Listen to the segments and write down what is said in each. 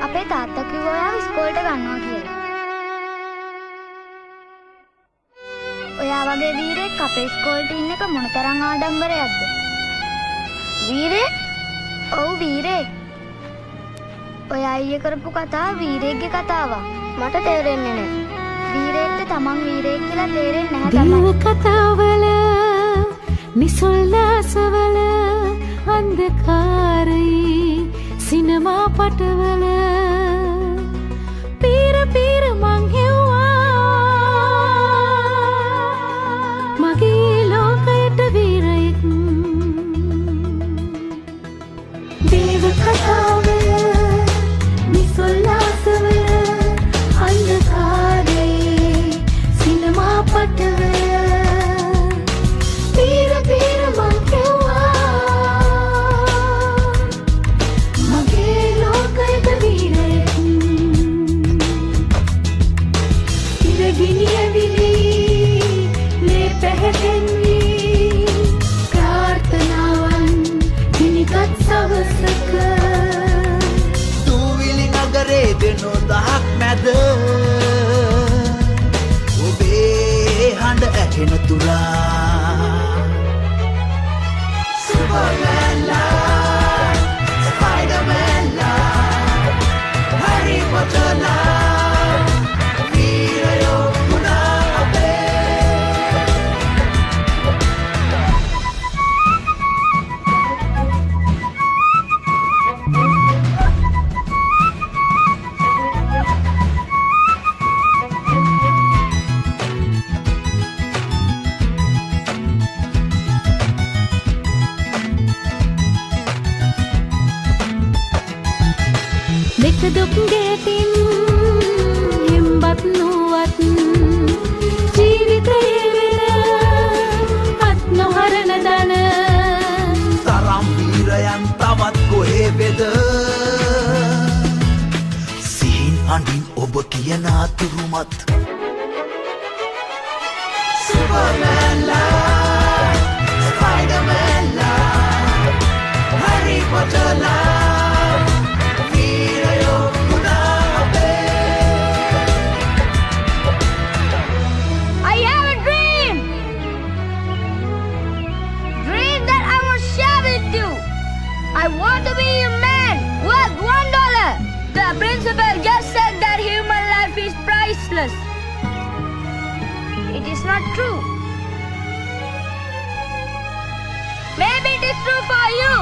අපේ තාත්තා කිව්වා ඔයාව ඉස්කෝලේට ගන්නවා කියලා. ඔයා වගේ වීරයෙක් අපේ ඉස්කෝලේට ඉන්න එක මොනතරම් ආඩම්බරයක්ද? වීරයෙක්? ඔව් වීරයෙක්. ඔයා ඊයේ කරපු කතාව වීරයෙක්ගේ කතාවක්. මට තේරෙන්නේ නැහැ. වීරයෙක්ට තමන් වීරයෙක් කියලා තේරෙන්නේ නැහැ තමයි. දිව කතාවල නිසල්ලාසවල අන්ධකාරයි සිනමා පටවල පීර පීර මං හෙව්වා මගේ ලෝකයට වීරයෙක්. දිව කතාවල නිසල්ලාසවල අන්ධකාරයි සිනමා පටවල පීර පීර මං දහක් මැද ඔබේ හඬ ඇහෙන තුරා සුපර්මැන්ලා ස්පයිඩර්මැන්ලා හැරි පොටර්ලා වීරයෝ වුණා අපේ. දෙක දුක් ගෙතින් හිම්බත් නුවත් ජීවිතයේ වෙන අත් නොහරන දන තරම් වීරයන් තවත් කොහේ වෙද සිහින් අඳින් ඔබ කියන අතුරුමත් සුපර්මැන්ලා ස්පයිඩර්මැන්ලා හැරි පොටර්ලා I want to be a man worth $1. The principal just said that human life is priceless. It is not true. Maybe it is true for you,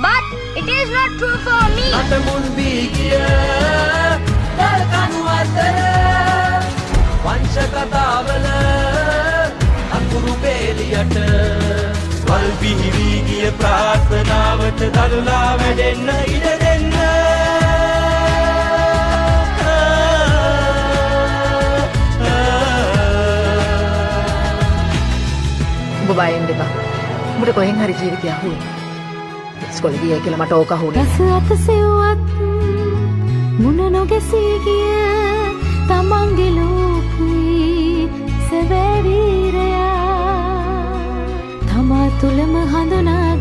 but it is not true for me. Natamun bigiya dalkanu adara vanshakatawala akuru beliyata wal bihiwi giya prarthanawata dalula wadenna ida denna ඔබ බයෙන් දෙපා. උඹට කොහෙන් හරි ජීවිතය අහුවෙන්නේ. ඉස්කෝලේ ගියා කියලා මට ඕක අහුනේ. රස අත සෙව්වත් මුණ නොගැසී ගිය තමන්ගේ ලෝකේ සැබෑ වීරයා තමා තුලම හඳුනා